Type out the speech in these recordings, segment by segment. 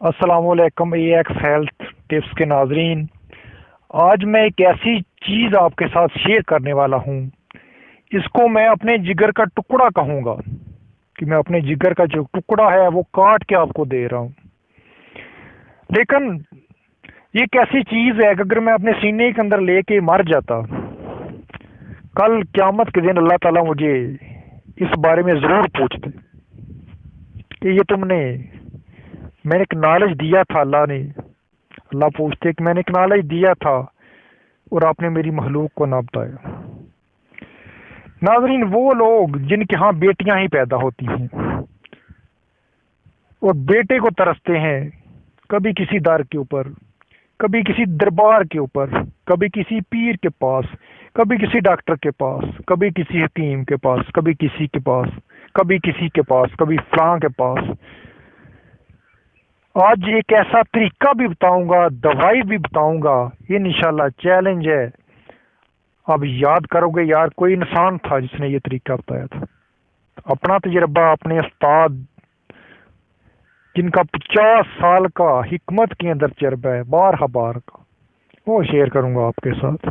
अस्सलामुअलैकुम x health tips के नाजरीन। आज मैं एक ऐसी चीज़ आपके साथ शेयर करने वाला हूँ। इसको मैं अपने जिगर का टुकड़ा कहूँगा कि मैं अपने जिगर का जो टुकड़ा है वो काट के आपको दे रहा हूँ। लेकिन ये एक ऐसी चीज़ है कि अगर मैं अपने सीने के अंदर लेके मर जाता, कल क़यामत के दिन अल्लाह ताला मुझे इस बारे में ज़रूर पूछते कि ये मैंने एक नॉलेज दिया था। अल्लाह पूछते कि मैंने एक नॉलेज दिया था और आपने मेरी मखलूक को ना बताया। नाजरीन, वो लोग जिनके यहाँ बेटियां ही पैदा होती हैं और बेटे को तरसते हैं, कभी किसी दर के ऊपर, कभी किसी दरबार के ऊपर, कभी किसी पीर के पास, कभी किसी डॉक्टर के पास, कभी किसी हकीम के पास, कभी किसी के पास, कभी किसी के पास, कभी फलां के पास। आज एक ऐसा तरीका भी बताऊंगा, दवाई भी बताऊंगा। ये इंशाल्लाह चैलेंज है। अब याद करोगे यार, कोई इंसान था जिसने ये तरीका बताया था। अपना तजर्बा, अपने उस्ताद जिनका 50 साल का हिकमत के अंदर तजर्बा है, बार का, वो शेयर करूंगा आपके साथ।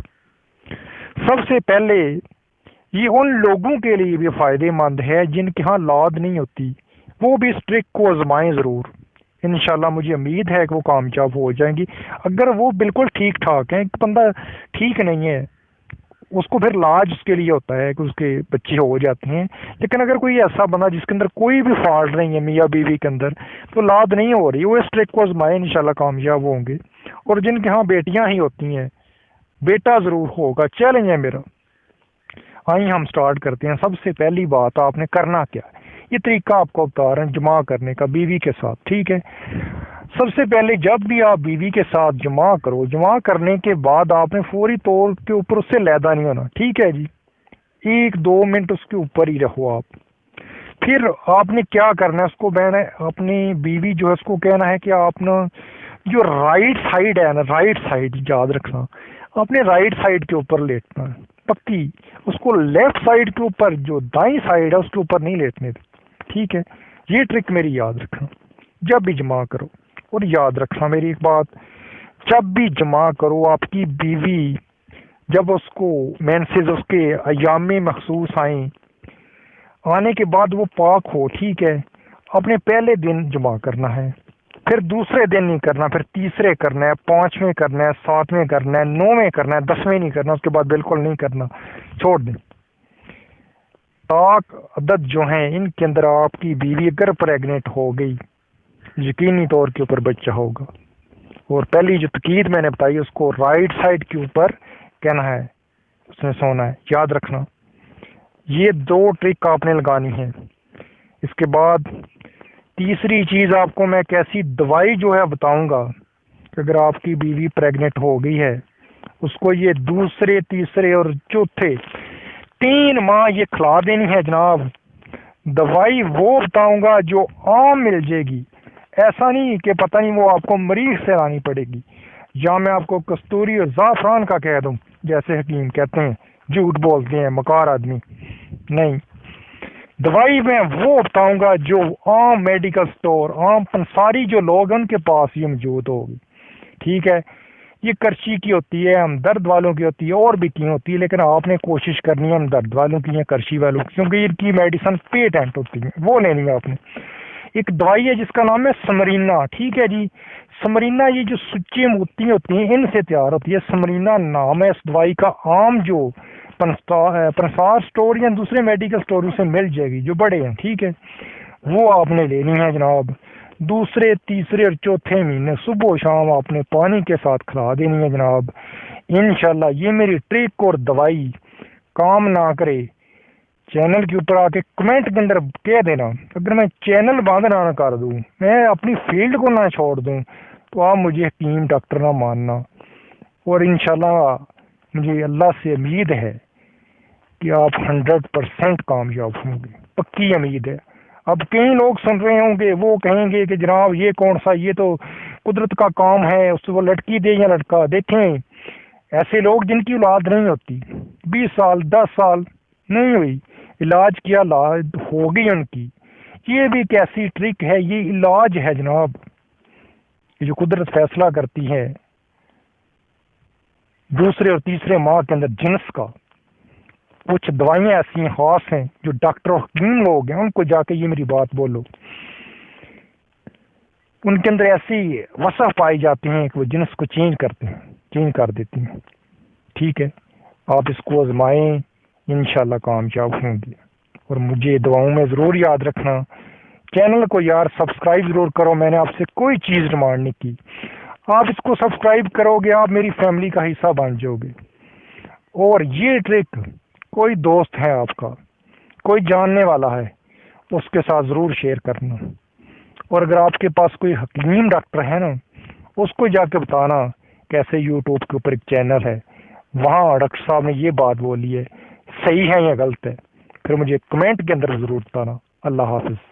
सबसे पहले ये उन लोगों के लिए भी फायदेमंद है जिनके यहाँ औलाद नहीं होती, वो भी इस ट्रिक को आजमाएं जरूर। इंशाल्लाह मुझे उम्मीद है कि वो कामयाब हो जाएंगी। अगर वो बिल्कुल ठीक ठाक है, एक बंदा ठीक नहीं है, उसको फिर इलाज उसके लिए होता है कि उसके बच्चे हो जाते हैं। लेकिन अगर कोई ऐसा बंदा जिसके अंदर कोई भी फॉल्ट नहीं है, मियाँ बीवी के अंदर, तो औलाद नहीं हो रही, वो इस ट्रिक को आजमाए, इंशाल्लाह कामयाब होंगे। और जिनके यहाँ बेटियां ही होती हैं, बेटा जरूर होगा। चैलेंज है मेरा। आइए हम स्टार्ट करते हैं। सबसे पहली बात, आपने करना क्या है, ये तरीका आपको बता रहे हैं जमा करने का बीवी के साथ, ठीक है। सबसे पहले जब भी आप बीवी के साथ जमा करो, जमा करने के बाद आपने फौरी तौर के ऊपर उससे लैदा नहीं होना, ठीक है जी। 1-2 मिनट उसके ऊपर ही रहो आप। फिर आपने क्या करना है, उसको कहना है, अपनी बीवी जो है उसको कहना है कि आप ना जो राइट साइड है ना, राइट साइड याद रखना, अपने राइट साइड के ऊपर लेटना है पक्की। उसको लेफ्ट साइड के ऊपर, जो दाई साइड है उसके ऊपर नहीं लेटने दे, ठीक है। ये ट्रिक मेरी याद रखना जब भी जमा करो। और याद रखना मेरी एक बात, जब भी जमा करो, आपकी बीवी जब उसको मेंसेस, उसके अयामे मखसूस आए, आने के बाद वो पाक हो, ठीक है, अपने पहले दिन जमा करना है। फिर दूसरे दिन नहीं करना, फिर तीसरे करना है, 5वें करना है, 7वें करना है, 9वें करना है, 10वें नहीं करना, उसके बाद बिल्कुल नहीं करना, छोड़ दें। पाक अदद जो हैं, इनके अंदर आपकी बीवी अगर प्रेग्नेंट हो गई, यकीनी तौर के ऊपर बच्चा होगा। और पहली जो तकीद मैंने बताई, उसको राइट साइड के ऊपर कहना है, उसमें सोना है, याद रखना। ये 2 ट्रिक आपने लगानी है। इसके बाद तीसरी चीज आपको मैं कैसी दवाई जो है बताऊंगा कि अगर आपकी बीवी प्रेग्नेंट हो गई है, उसको ये दूसरे, तीसरे और चौथे 3 माह ये खिला देनी है जनाब। दवाई वो बताऊंगा जो आम मिल जाएगी, ऐसा नहीं कि पता नहीं वो आपको मरीज से लानी पड़ेगी, या मैं आपको कस्तूरी और ज़ाफ़रान का कह दूं जैसे हकीम कहते हैं, झूठ बोलते हैं मकार आदमी। नहीं, दवाई मैं वो बताऊंगा जो आम मेडिकल स्टोर, आम पंसारी जो लोग उनके पास ये मौजूद होगी, ठीक है। ये करची की होती है, हम दर्द वालों की होती है, और भी की होती है, लेकिन आपने कोशिश करनी है हम दर्द वालों की या करची वालों की, क्योंकि इनकी मेडिसिन पेटेंट होती है, वो लेनी है आपने। एक दवाई है जिसका नाम है समरीना, ठीक है जी। समरीना, ये जो सुच्ची मोती होती हैं इनसे तैयार होती है, समरीना नाम है इस दवाई का। आम जो पंसार स्टोर या दूसरे मेडिकल स्टोर से मिल जाएगी जो बड़े हैं, ठीक है, वो आपने लेनी है जनाब। दूसरे, तीसरे और चौथे महीने सुबह शाम आपने पानी के साथ खिला देनी है जनाब। इंशाल्लाह ये मेरी ट्रिक और दवाई काम ना करे, चैनल के ऊपर आके कमेंट के अंदर कह देना। अगर मैं चैनल बंद ना कर दूं, मैं अपनी फील्ड को ना छोड़ दूं, तो आप मुझे हकीम डॉक्टर ना मानना। और इंशाल्लाह मुझे अल्लाह से उम्मीद है कि आप 100% कामयाब होंगे, पक्की उम्मीद है। अब कई लोग सुन रहे होंगे, वो कहेंगे कि जनाब ये कौन सा, ये तो कुदरत का काम है, उससे वो लड़की दे या लड़का। देखें, ऐसे लोग जिनकी औलाद नहीं होती, 20 साल 10 साल नहीं हुई, इलाज किया, औलाद हो गई उनकी, ये भी एक ऐसी ट्रिक है, ये इलाज है जनाब। ये जो कुदरत फैसला करती है दूसरे और तीसरे माह के अंदर जिन्स का, कुछ दवाइयां ऐसी खास हैं जो डॉक्टर और हकीम लोग हैं उनको जाके ये मेरी बात बोलो, उनके अंदर ऐसी वसा पाई जाती हैं कि वो जिन्स को चेंज करते हैं, चेंज कर देती हैं। ठीक है, आप इसको आजमाएं, इंशाल्लाह कामयाब होंगे। और मुझे दुआओं में ज़रूर याद रखना। चैनल को यार सब्सक्राइब ज़रूर करो, मैंने आपसे कोई चीज़ डिमांड नहीं की। आप इसको सब्सक्राइब करोगे, आप मेरी फैमिली का हिस्सा बन जाओगे। और ये ट्रिक कोई दोस्त है आपका, कोई जानने वाला है, उसके साथ ज़रूर शेयर करना। और अगर आपके पास कोई हकीम डॉक्टर है ना, उसको जाके बताना कैसे यूट्यूब के ऊपर एक चैनल है, वहाँ डॉक्टर साहब ने ये बात बोली है, सही है या गलत है। फिर मुझे कमेंट के अंदर ज़रूर बताना। अल्लाह हाफिज़।